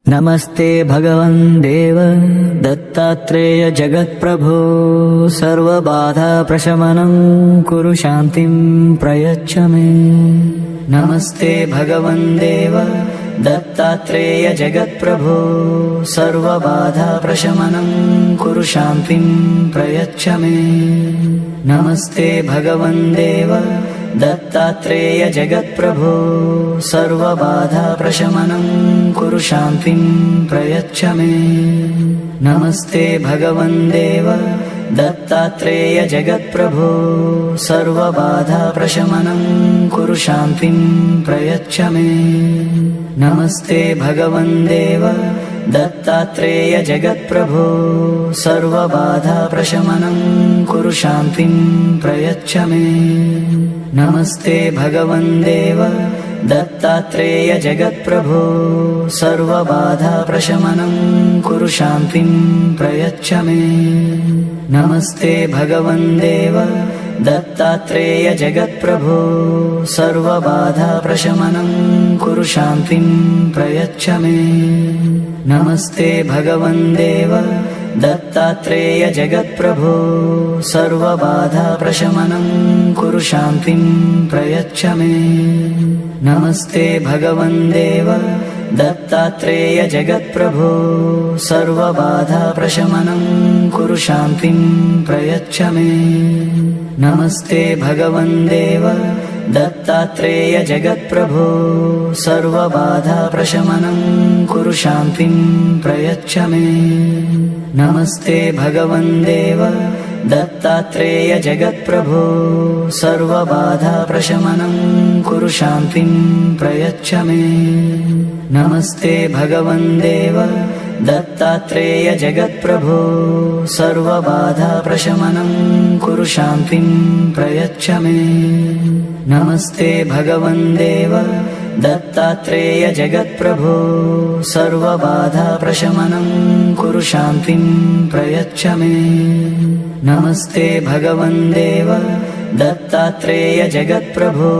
नमस्ते भगवन् देव दत्तात्रेय जगत्प्रभो सर्वबाधा प्रशमनं कुरु शान्तिं प्रयच्छ मे। नमस्ते भगवन् देव दत्तात्रेय जगत्प्रभो सर्वबाधा प्रशमनं कुरु शान्तिं प्रयच्छ मे। नमस्ते भगवन् देव दत्तात्रेय जगत्प्रभो सर्वबाधा प्रशमनं कुरु शान्तिं प्रयच्छ मे। नमस्ते भगवन् देव दत्तात्रेय जगत्प्रभो सर्वबाधा प्रशमनं कुरु शान्तिं प्रयच्छ मे। नमस्ते भगवन् देव दत्तात्रेय जगत्प्रभो सर्वबाधा प्रशमनं कुरु शान्तिं प्रयच्छ मे। नमस्ते भगवन् देव दत्तात्रेय जगत्प्रभो सर्वबाधा प्रशमनं कुरु शान्तिं प्रयच्छ मे। नमस्ते भगवन् देव दत्तात्रेय जगत्प्रभो सर्वबाधा प्रशमनं कुरु शान्तिं प्रयच्छ मे। नमस्ते भगवन् देव दत्तात्रेय जगत्प्रभो सर्वबाधा प्रशमनं कुरु शान्तिं प्रयच्छ मे। नमस्ते भगवन् देव दत्तात्रेय जगत्प्रभो सर्वबाधा प्रशमनं कुरु शान्तिं प्रयच्छ मे। नमस्ते भगवन् देव दत्तात्रेय जगत्प्रभो सर्वबाधा प्रशमनं कुरु शान्तिं प्रयच्छ मे। नमस्ते भगवन् देव दत्तात्रेय जगत्प्रभो सर्वबाधा प्रशमनं कुरु शान्तिं प्रयच्छ मे। नमस्ते भगवन् देव दत्तात्रेय जगत्प्रभो सर्वबाधा प्रशमनं कुरु शान्तिं प्रयच्छ मे। नमस्ते भगवन् देव दत्तात्रेय जगत्प्रभो सर्वबाधा प्रशमनं कुरु शान्तिं प्रयच्छ मे। नमस्ते भगवन् देव दत्तात्रेय जगत्प्रभो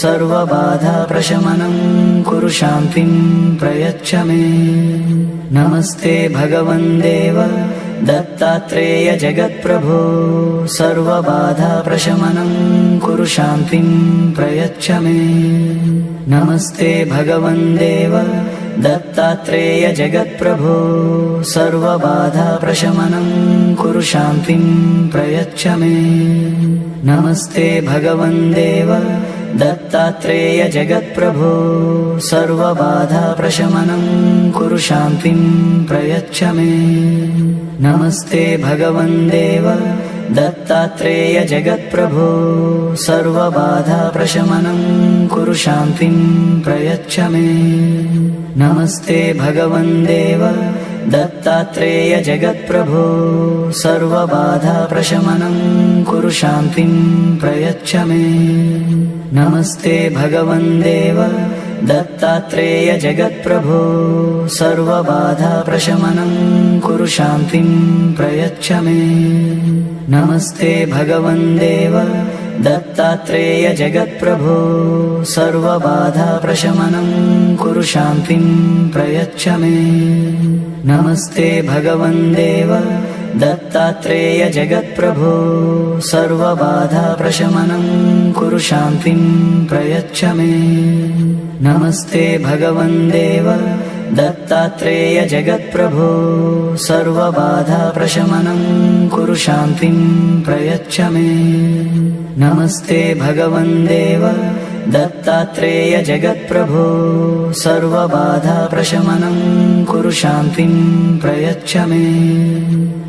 सर्वबाधा प्रशमनं कुरु शान्तिं प्रयच्छ मे। नमस्ते भगवन् देव दत्तात्रेय जगत्प्रभो सर्वबाधा प्रशमनं कुरु शान्तिं प्रयच्छ मे। नमस्ते भगवन् देव दत्तात्रेय जगत्प्रभो सर्वबाधा प्रशमनं कुरु शान्तिं प्रयच्छ मे। नमस्ते भगवन् देव दत्तात्रेय जगत्प्रभो सर्वबाधा प्रशमनं कुरु शान्तिं प्रयच्छ मे। नमस्ते भगवन् देव दत्तात्रेय जगत्प्रभो सर्वबाधा प्रशमनं कुरु शान्तिं प्रयच्छ मे। नमस्ते भगवन् देव दत्तात्रेय जगत्प्रभो सर्वबाधा प्रशमनं कुरु शान्तिं प्रयच्छ मे। नमस्ते भगवन् देव दत्तात्रेय जगत्प्रभो सर्वबाधा प्रशमनं कुरु शान्तिं प्रयच्छ मे। नमस्ते भगवन् देव दत्तात्रेय जगत्प्रभो सर्वबाधा प्रशमनं कुरु शान्तिं प्रयच्छ मे। नमस्ते भगवन् देव दत्तात्रेय जगत्प्रभो सर्वबाधा प्रशमनं कुरु शान्तिं प्रयच्छ मे। नमस्ते भगवन् देव दत्तात्रेय जगत्प्रभो सर्वबाधा प्रशमनं कुरु शान्तिं प्रयच्छ मे। नमस्ते भगवन् देव दत्तात्रेय जगत्प्रभो सर्वबाधा प्रशमनं कुरु शान्तिं प्रयच्छ मे।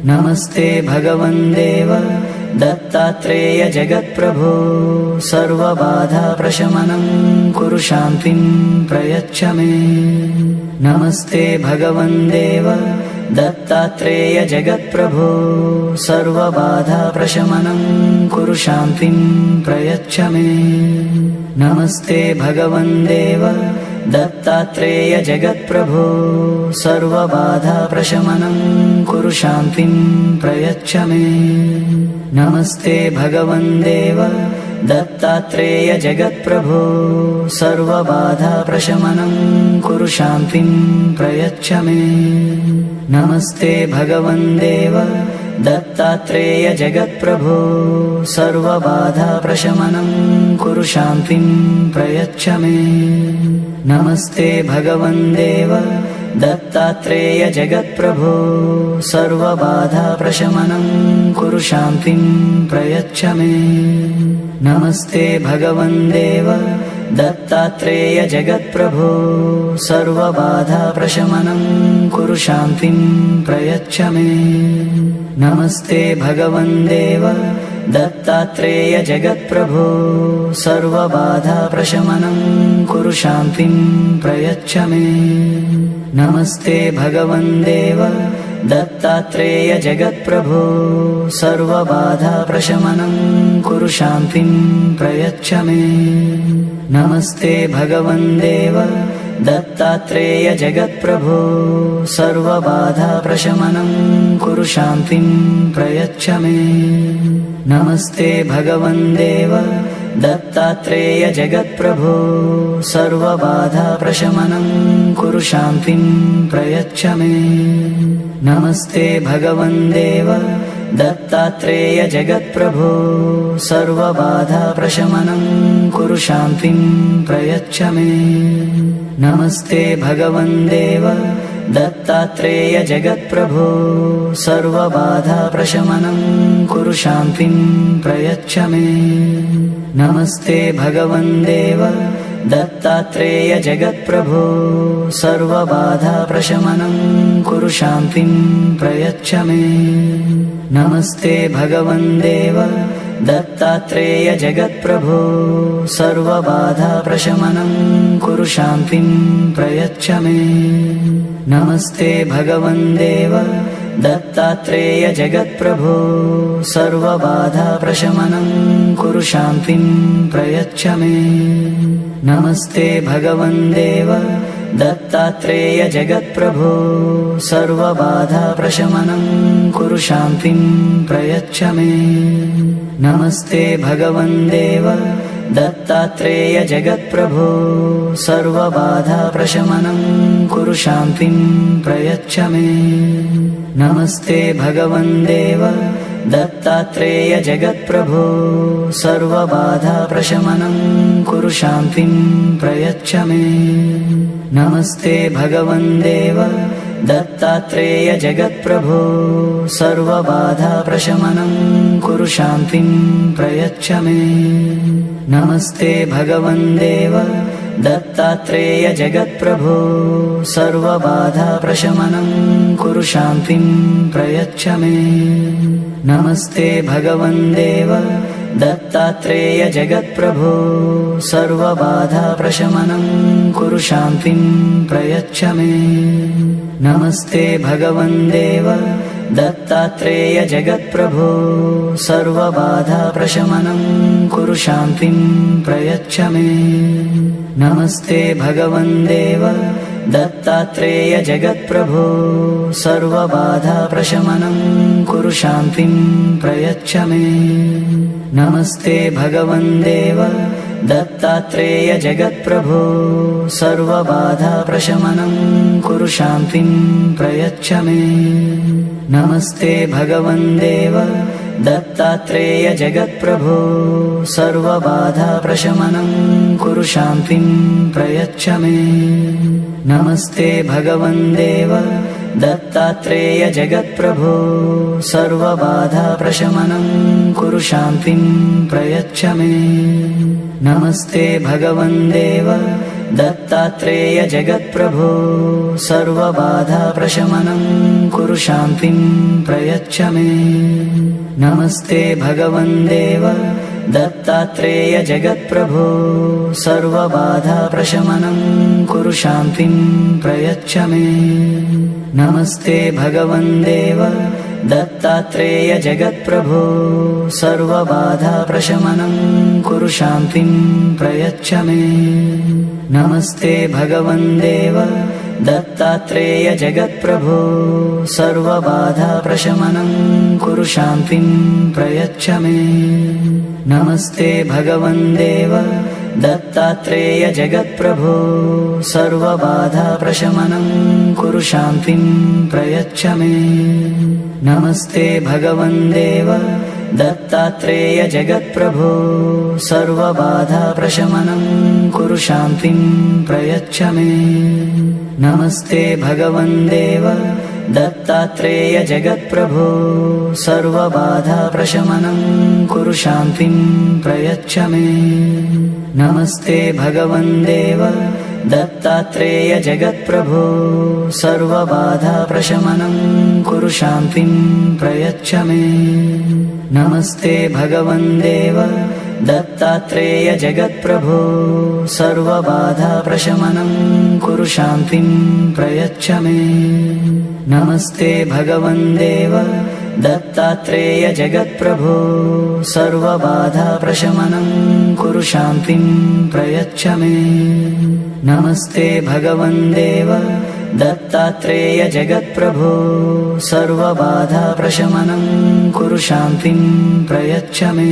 नमस्ते भगवन् देव दत्तात्रेय जगत्प्रभो सर्वबाधा प्रशमनं कुरु शान्तिं प्रयच्छ मे। नमस्ते भगवन् देव दत्तात्रेय जगत्प्रभो सर्वबाधा प्रशमनं कुरु शान्तिं प्रयच्छ मे। नमस्ते भगवन् देव दत्तात्रेय जगत्प्रभो सर्वबाधा प्रशमनं कुरु शान्तिं प्रयच्छ मे। नमस्ते भगवन् देव दत्तात्रेय जगत्प्रभो सर्वबाधाप्रशमनं कुरु शान्तिं प्रयच्छ मे नमस्ते भगवन् देव दत्तात्रेय जगत्प्रभो सर्वबाधाप्रशमनं कुरु शान्तिं प्रयच्छ मे नमस्ते भगवन् देव दत्तात्रेय जगत्प्रभो सर्वबाधाप्रशमनं कुरु शान्तिं प्रयच्छ मे नमस्ते भगवन् देव दत्तात्रेय जगत्प्रभो सर्वबाधाप्रशमनं कुरु शान्तिं प्रयच्छ मे नमस्ते भगवन् देव दत्तात्रेय जगत्प्रभो सर्वबाधाप्रशमनं कुरु शान्तिं प्रयच्छ मे नमस्ते भगवन् देव दत्तात्रेय जगत्प्रभो सर्वबाधाप्रशमनं कुरु शान्तिं प्रयच्छ मे नमस्ते भगवन् देव दत्तात्रेय जगत्प्रभो सर्वबाधाप्रशमनं कुरु शान्तिं प्रयच्छ मे नमस्ते भगवन् देव दत्तात्रेय जगत्प्रभो सर्वबाधाप्रशमनं कुरु शान्तिं प्रयच्छ मे नमस्ते भगवन् देव दत्तात्रेय जगत्प्रभो सर्वबाधाप्रशमनं कुरु शान्तिं प्रयच्छ मे नमस्ते भगवन् देव दत्तात्रेय जगत्प्रभो सर्वबाधाप्रशमनं कुरु शान्तिं प्रयच्छ मे नमस्ते भगवन् देव दत्तात्रेय जगत्प्रभो सर्वबाधाप्रशमनं कुरु शान्तिं प्रयच्छ मे नमस्ते भगवन् देव दत्तात्रेय जगत्प्रभो सर्वबाधाप्रशमनं कुरु शान्तिं प्रयच्छ मे नमस्ते भगवन् देव दत्तात्रेय जगत्प्रभो सर्वबाधाप्रशमनं कुरु शान्तिं प्रयच्छ मे नमस्ते भगवन् देव दत्तात्रेय जगत्प्रभो सर्वबाधाप्रशमनं कुरु शान्तिं प्रयच्छ मे नमस्ते भगवन् देव दत्तात्रेय जगत्प्रभो सर्वबाधाप्रशमनं कुरु शान्तिं प्रयच्छ मे नमस्ते भगवन् देव दत्तात्रेय जगत्प्रभो सर्वबाधाप्रशमनं कुरु शान्तिं प्रयच्छ मे नमस्ते भगवन् देव दत्तात्रेय जगत्प्रभो सर्वबाधाप्रशमनं कुरु शान्तिं प्रयच्छ मे नमस्ते भगवन् देव दत्तात्रेय जगत्प्रभो सर्वबाधाप्रशमनं कुरु शान्तिं प्रयच्छ मे नमस्ते भगवन् देव दत्तात्रेय जगत्प्रभो सर्वबाधाप्रशमनं कुरु शान्तिं प्रयच्छ मे नमस्ते भगवन् देव दत्तात्रेय जगत्प्रभो सर्वबाधाप्रशमनं कुरु शान्तिं प्रयच्छ मे नमस्ते भगवन् देव दत्तात्रेय जगत्प्रभो सर्वबाधाप्रशमनं कुरु शान्तिं प्रयच्छ मे नमस्ते भगवन् देव दत्तात्रेय जगत्प्रभो सर्वबाधाप्रशमनं कुरु शान्तिं प्रयच्छ मे नमस्ते भगवन् देव दत्तात्रेय जगत्प्रभो सर्वबाधाप्रशमनं कुरु शान्तिं प्रयच्छ मे नमस्ते भगवन् देव दत्तात्रेय जगत्प्रभो सर्वबाधाप्रशमनं कुरु शान्तिं प्रयच्छ मे नमस्ते भगवन् देव दत्तात्रेय जगत्प्रभो सर्वबाधाप्रशमनं कुरु शान्तिं प्रयच्छ मे नमस्ते भगवन् देव दत्तात्रेय जगत्प्रभो सर्वबाधाप्रशमनं कुरु शान्तिं प्रयच्छ मे नमस्ते भगवन् देव दत्तात्रेय जगत्प्रभो सर्वबाधाप्रशमनं कुरु शान्तिं प्रयच्छ मे नमस्ते भगवन् देव दत्तात्रेय जगत्प्रभो सर्वबाधा प्रशमनं कुरु शान्तिं प्रयच्छ मे। नमस्ते भगवन् देव दत्तात्रेय जगत्प्रभो सर्वबाधा प्रशमनं कुरु शान्तिं प्रयच्छ मे। नमस्ते भगवन् देव दत्तात्रेय जगत्प्रभो सर्वबाधा प्रशमनं कुरु शान्तिं प्रयच्छ मे। नमस्ते भगवन् देव दत्तात्रेय जगत्प्रभो सर्वबाधा प्रशमनं कुरु शान्तिं प्रयच्छ मे। नमस्ते भगवन् देव दत्तात्रेय जगत्प्रभो सर्वबाधा प्रशमनं कुरु शान्तिं प्रयच्छ मे। नमस्ते भगवन् देव दत्तात्रेय जगत्प्रभो सर्वबाधा प्रशमनं कुरु शान्तिं प्रयच्छ मे। नमस्ते भगवन् देव दत्तात्रेय जगत्प्रभो सर्वबाधा प्रशमनं कुरु शान्तिं प्रयच्छ मे। नमस्ते भगवन् देव दत्तात्रेय जगत्प्रभो सर्वबाधा प्रशमनं कुरु शान्तिं प्रयच्छ मे।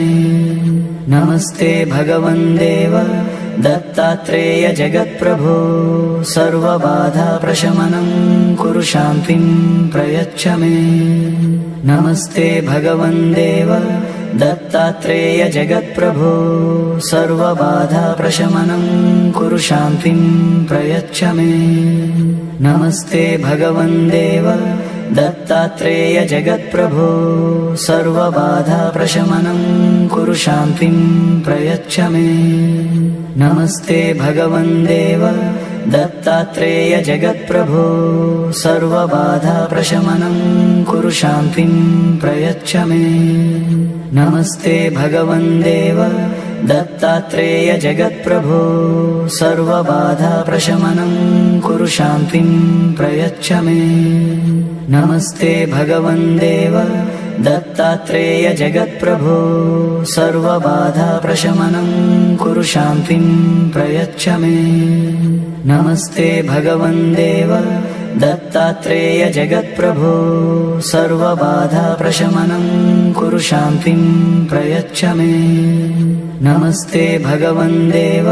नमस्ते भगवन् देव दत्तात्रेय जगत्प्रभो सर्वबाधा प्रशमनं कुरु शान्तिं प्रयच्छ मे। नमस्ते भगवन् देव दत्तात्रेय जगत्प्रभो सर्वबाधा प्रशमनं कुरु शान्तिं प्रयच्छ मे। नमस्ते भगवन् देव दत्तात्रेय जगत्प्रभो सर्वबाधा प्रशमनं कुरु शान्तिं प्रयच्छ मे। नमस्ते भगवन् देव दत्तात्रेय जगत्प्रभो सर्वबाधा प्रशमनं कुरु शान्तिं प्रयच्छ मे। नमस्ते भगवन् देव दत्तात्रेय जगत्प्रभो सर्वबाधा प्रशमनं कुरु शान्तिं प्रयच्छ मे। नमस्ते भगवन् देव दत्तात्रेय जगत्प्रभो सर्वबाधा प्रशमनं कुरु शान्तिं प्रयच्छ मे। नमस्ते भगवन् देव दत्तात्रेय जगत्प्रभो सर्वबाधा प्रशमनं कुरु शान्तिं प्रयच्छ मे। नमस्ते भगवन् देव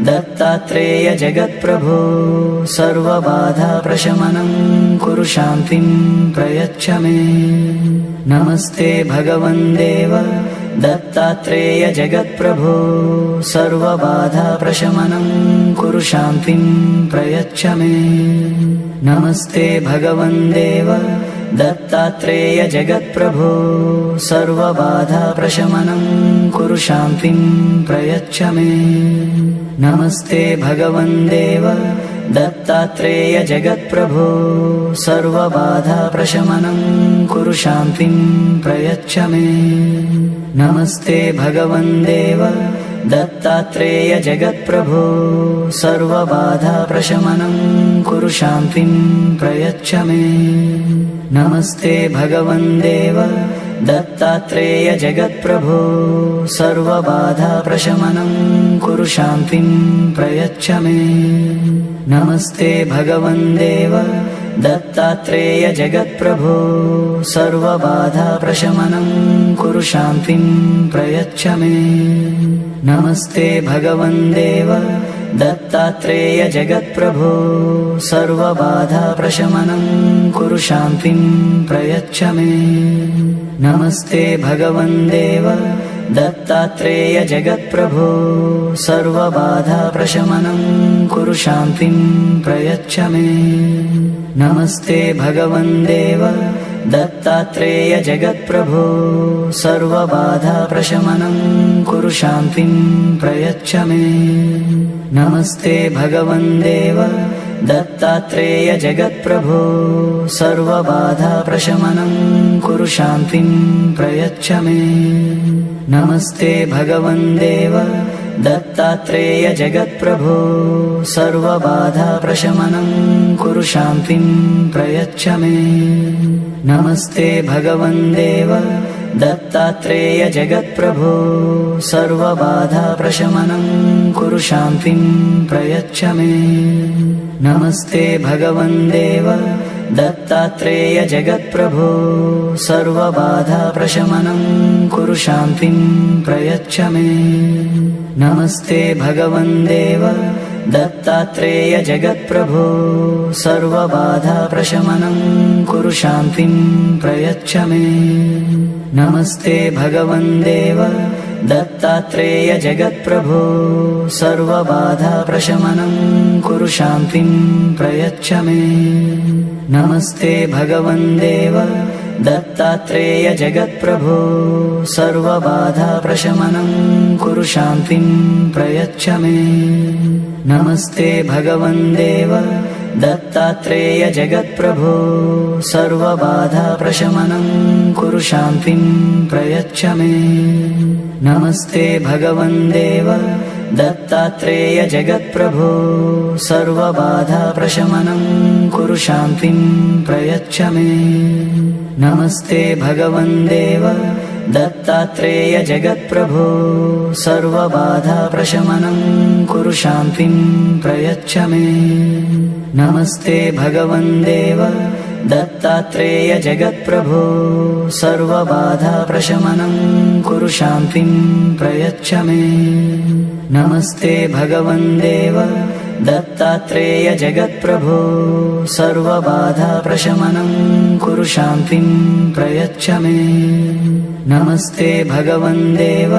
दत्तात्रेय जगत्प्रभो सर्वबाधा प्रशमनं कुरु शान्तिं प्रयच्छ मे। नमस्ते भगवन् देव दत्तात्रेय जगत्प्रभो सर्वबाधा प्रशमनं कुरु शान्तिं प्रयच्छ मे। नमस्ते भगवन् देव दत्तात्रेय जगत्प्रभो सर्वबाधा प्रशमनं कुरु शान्तिं प्रयच्छ मे। नमस्ते भगवन् देव दत्तात्रेय जगत्प्रभो सर्वबाधा प्रशमनं कुरु शान्तिं प्रयच्छ मे। नमस्ते भगवन् देव दत्तात्रेय जगत्प्रभो सर्वबाधा प्रशमनं कुरु शान्तिं प्रयच्छ मे। नमस्ते भगवन् देव दत्तात्रेय जगत्प्रभो सर्वबाधा प्रशमनं कुरु शान्तिं प्रयच्छ मे। नमस्ते भगवन् देव दत्तात्रेय जगत्प्रभो सर्वबाधा प्रशमनं कुरु शान्तिं प्रयच्छ मे। नमस्ते भगवन् देव दत्तात्रेय जगत्प्रभो सर्वबाधा प्रशमनं कुरु शान्तिं प्रयच्छ मे। नमस्ते भगवन् देव दत्तात्रेय जगत्प्रभो सर्वबाधा प्रशमनं कुरु शान्तिं प्रयच्छ मे। नमस्ते भगवन् देव दत्तात्रेय जगत्प्रभो सर्वबाधा प्रशमनं कुरु शान्तिं प्रयच्छ मे। नमस्ते भगवन् देव दत्तात्रेय जगत्प्रभो सर्वबाधा प्रशमनं कुरु शान्तिं प्रयच्छ मे। नमस्ते भगवन् देव दत्तात्रेय जगत्प्रभो सर्वबाधा प्रशमनं कुरु शान्तिं प्रयच्छ मे। नमस्ते भगवन् देव दत्तात्रेय जगत्प्रभो सर्वबाधाप्रशमनं कुरु शान्तिं प्रयच्छ मे। नमस्ते भगवन् देव दत्तात्रेय जगत्प्रभो सर्वबाधाप्रशमनं कुरु शान्तिं प्रयच्छ मे। नमस्ते भगवन् देव दत्तात्रेय जगत्प्रभो सर्वबाधाप्रशमनं कुरु शान्तिं प्रयच्छ मे। नमस्ते भगवन् देव दत्तात्रेय जगत्प्रभो सर्वबाधाप्रशमनं कुरु शान्तिं प्रयच्छ मे। नमस्ते भगवन् देव दत्तात्रेय जगत्प्रभो सर्वबाधाप्रशमनं कुरु शान्तिं प्रयच्छ मे। नमस्ते भगवन् देव दत्तात्रेय जगत्प्रभो सर्वबाधाप्रशमनं कुरु शान्तिं प्रयच्छ मे। नमस्ते भगवन् देव दत्तात्रेय जगत्प्रभो सर्वबाधाप्रशमनं कुरु शान्तिं प्रयच्छ मे। नमस्ते भगवन् देव दत्तात्रेय जगत्प्रभो सर्वबाधाप्रशमनं कुरु शान्तिं प्रयच्छ मे। नमस्ते भगवन् देव दत्तात्रेय जगत्प्रभो सर्वबाधाप्रशमनं कुरु शान्तिं प्रयच्छ मे। नमस्ते भगवन् देव दत्तात्रेय जगत्प्रभो सर्वबाधाप्रशमनं कुरु शान्तिं प्रयच्छ मे। नमस्ते भगवन् देव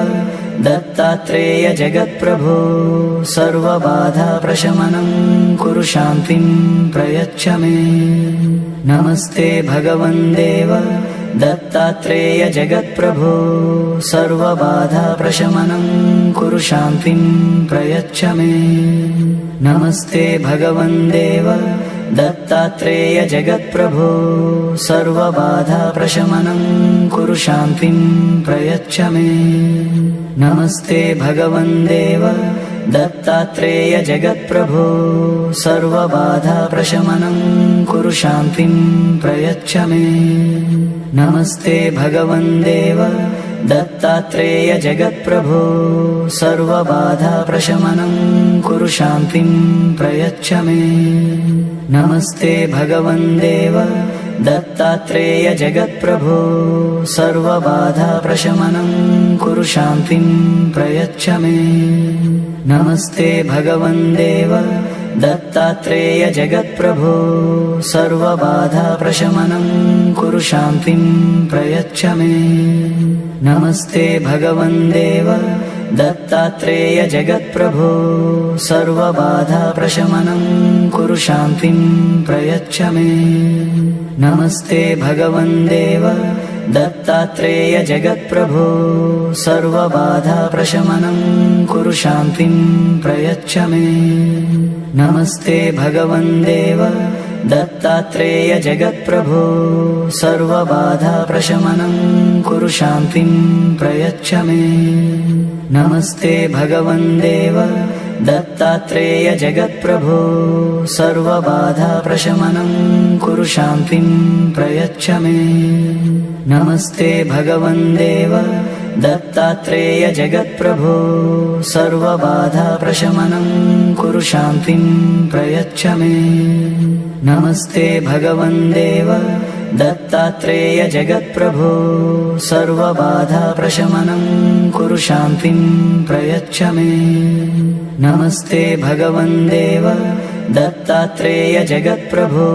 दत्तात्रेय जगत्प्रभो सर्वबाधाप्रशमनं कुरु शान्तिं प्रयच्छ मे। नमस्ते भगवन् देव दत्तात्रेय जगत्प्रभो सर्वबाधाप्रशमनं कुरु शान्तिं प्रयच्छ मे। नमस्ते भगवन् देव दत्तात्रेय जगत्प्रभो सर्वबाधाप्रशमनं कुरु शान्तिं प्रयच्छ मे। नमस्ते भगवन् देव दत्तात्रेय जगत्प्रभो सर्वबाधाप्रशमनं कुरु शान्तिं प्रयच्छ मे। नमस्ते भगवन् देव दत्तात्रेय जगत्प्रभो सर्वबाधाप्रशमनं कुरु शान्तिं प्रयच्छ मे। नमस्ते भगवन् देव दत्तात्रेय जगत्प्रभो सर्वबाधाप्रशमनं कुरु शान्तिं प्रयच्छ मे। नमस्ते भगवन् देव दत्तात्रेय जगत्प्रभो सर्वबाधाप्रशमनं कुरु शान्तिं प्रयच्छ मे। नमस्ते भगवन् देव दत्तात्रेय जगत्प्रभो सर्वबाधाप्रशमनं कुरु शान्तिं प्रयच्छ मे। नमस्ते भगवन् देव दत्तात्रेय जगत्प्रभो सर्वबाधाप्रशमनं कुरु शान्तिं प्रयच्छ मे। नमस्ते भगवन् देव दत्तात्रेय जगत्प्रभो सर्वबाधाप्रशमनं कुरु शान्तिं प्रयच्छ मे। नमस्ते भगवन् देव दत्तात्रेय जगत्प्रभो सर्वबाधाप्रशमनं कुरु शान्तिं प्रयच्छ मे। नमस्ते भगवन् देव दत्तात्रेय जगत्प्रभो सर्वबाधाप्रशमनं कुरु शान्तिं प्रयच्छ मे। नमस्ते भगवन् देव दत्तात्रेय जगत्प्रभो सर्वबाधाप्रशमनं कुरु शान्तिं प्रयच्छ मे। नमस्ते भगवन् देव दत्तात्रेय जगत्प्रभो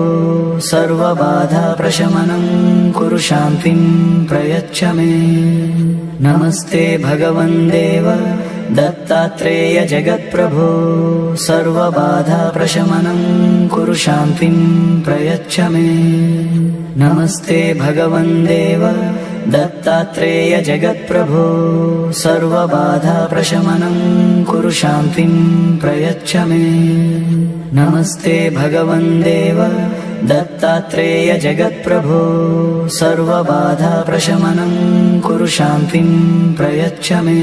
सर्वबाधाप्रशमनं कुरु शान्तिं प्रयच्छ मे। नमस्ते भगवन् देव दत्तात्रेय जगत्प्रभो सर्वबाधाप्रशमनं कुरु शान्तिं प्रयच्छ मे। नमस्ते भगवन् देव दत्तात्रेय जगत्प्रभो सर्वबाधाप्रशमनं कुरु शान्तिं प्रयच्छ मे। नमस्ते भगवन् देव दत्तात्रेय जगत्प्रभो सर्वबाधाप्रशमनं कुरु शान्तिं प्रयच्छ मे।